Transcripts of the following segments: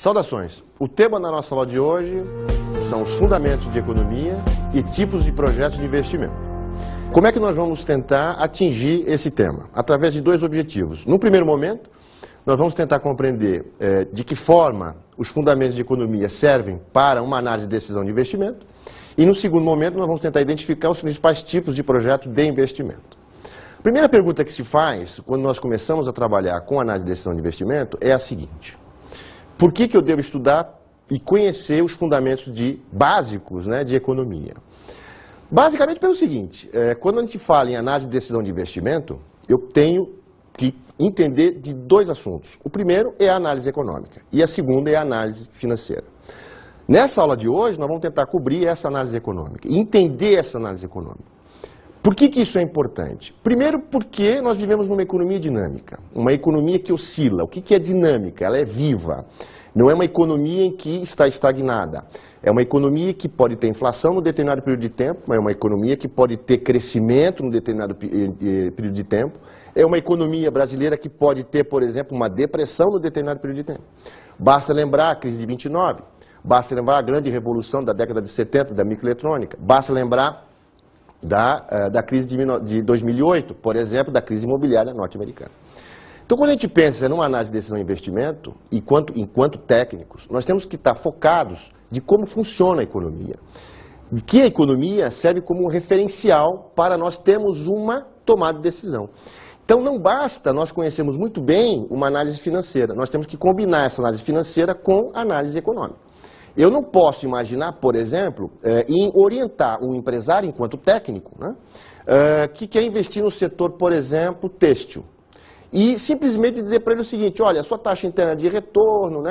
Saudações! O tema da nossa aula de hoje são os fundamentos de economia e tipos de projetos de investimento. Como é que nós vamos tentar atingir esse tema? Através de dois objetivos. No primeiro momento, nós vamos tentar compreender de que forma os fundamentos de economia servem para uma análise de decisão de investimento. E no segundo momento, nós vamos tentar identificar os principais tipos de projeto de investimento. A primeira pergunta que se faz quando nós começamos a trabalhar com análise de decisão de investimento é a seguinte: por que eu devo estudar e conhecer os fundamentos básicos de economia? Basicamente pelo seguinte, quando a gente fala em análise de decisão de investimento, eu tenho que entender de dois assuntos. O primeiro é a análise econômica e a segunda é a análise financeira. Nessa aula de hoje, nós vamos tentar cobrir essa análise econômica e entender essa análise econômica. Por que isso é importante? Primeiro porque nós vivemos numa economia dinâmica, uma economia que oscila. O que é dinâmica? Ela é viva. Não é uma economia em que está estagnada. É uma economia que pode ter inflação num determinado período de tempo, mas é uma economia que pode ter crescimento num determinado período de tempo. É uma economia brasileira que pode ter, por exemplo, uma depressão num determinado período de tempo. Basta lembrar a crise de 29, basta lembrar a grande revolução da década de 70 da microeletrônica, basta lembrar da crise de 2008, por exemplo, da crise imobiliária norte-americana. Então, quando a gente pensa numa análise de decisão de investimento, enquanto técnicos, nós temos que estar focados de como funciona a economia. E que a economia serve como um referencial para nós termos uma tomada de decisão. Então, não basta nós conhecermos muito bem uma análise financeira, nós temos que combinar essa análise financeira com a análise econômica. Eu não posso imaginar, por exemplo, em orientar um empresário enquanto técnico, que quer investir no setor, por exemplo, têxtil. E simplesmente dizer para ele o seguinte: olha, a sua taxa interna de retorno,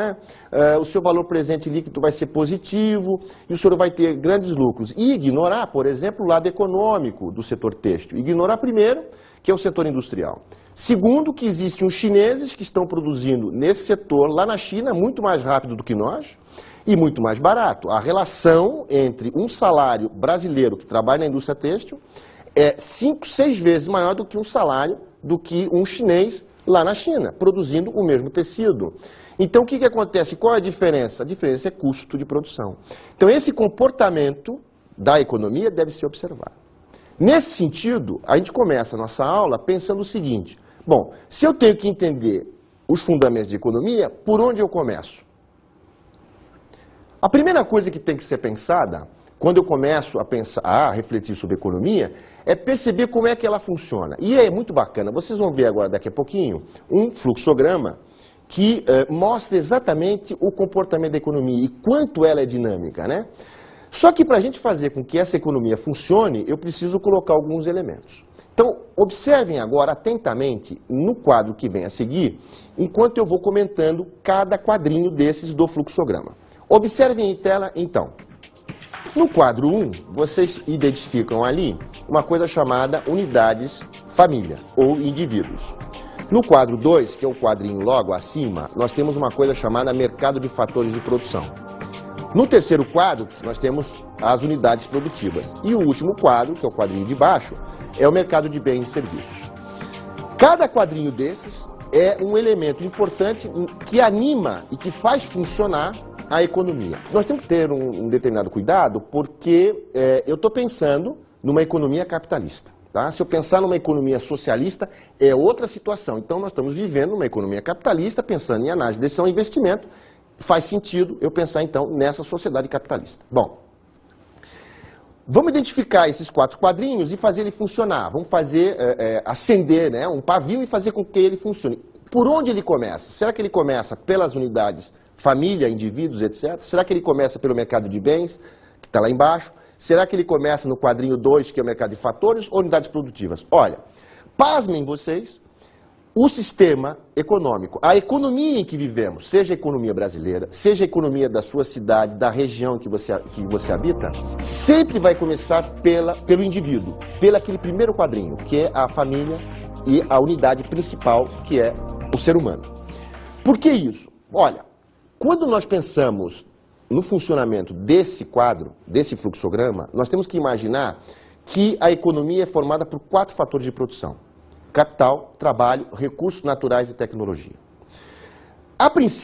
o seu valor presente líquido vai ser positivo e o senhor vai ter grandes lucros. E ignorar, por exemplo, o lado econômico do setor têxtil. Ignorar primeiro que é o setor industrial. Segundo, que existem os chineses que estão produzindo nesse setor lá na China muito mais rápido do que nós e muito mais barato. A relação entre um salário brasileiro que trabalha na indústria têxtil é 5, 6 vezes maior do que um salário do que um chinês lá na China, produzindo o mesmo tecido. Então, o que acontece? Qual é a diferença? A diferença é custo de produção. Então, esse comportamento da economia deve ser observado. Nesse sentido, a gente começa a nossa aula pensando o seguinte: bom, se eu tenho que entender os fundamentos de economia, por onde eu começo? A primeira coisa que tem que ser pensada, quando eu começo a refletir sobre economia, é perceber como é que ela funciona. E é muito bacana, vocês vão ver agora, daqui a pouquinho, um fluxograma que mostra exatamente o comportamento da economia e quanto ela é dinâmica, Só que para a gente fazer com que essa economia funcione, eu preciso colocar alguns elementos. Então, observem agora atentamente no quadro que vem a seguir, enquanto eu vou comentando cada quadrinho desses do fluxograma. Observem em tela, então. No quadro 1, vocês identificam ali uma coisa chamada unidades família, ou indivíduos. No quadro 2, que é o quadrinho logo acima, nós temos uma coisa chamada mercado de fatores de produção. No terceiro quadro, nós temos as unidades produtivas. E o último quadro, que é o quadrinho de baixo, é o mercado de bens e serviços. Cada quadrinho desses é um elemento importante que anima e que faz funcionar a economia. Nós temos que ter um determinado cuidado porque eu estou pensando numa economia capitalista. Se eu pensar numa economia socialista, é outra situação. Então, nós estamos vivendo numa economia capitalista, pensando em análise de decisão e investimento. Faz sentido eu pensar, então, nessa sociedade capitalista. Bom, vamos identificar esses 4 quadrinhos e fazer ele funcionar. Vamos fazer acender um pavio e fazer com que ele funcione. Por onde ele começa? Será que ele começa pelas unidades família, indivíduos, etc? Será que ele começa pelo mercado de bens, que está lá embaixo? Será que ele começa no quadrinho 2, que é o mercado de fatores, ou unidades produtivas? Olha, pasmem vocês, o sistema econômico, a economia em que vivemos, seja a economia brasileira, seja a economia da sua cidade, da região que você habita, sempre vai começar pelo indivíduo, pelo aquele primeiro quadrinho, que é a família e a unidade principal, que é o ser humano. Por que isso? Olha, quando nós pensamos no funcionamento desse quadro, desse fluxograma, nós temos que imaginar que a economia é formada por 4 fatores de produção: capital, trabalho, recursos naturais e tecnologia. A princípio,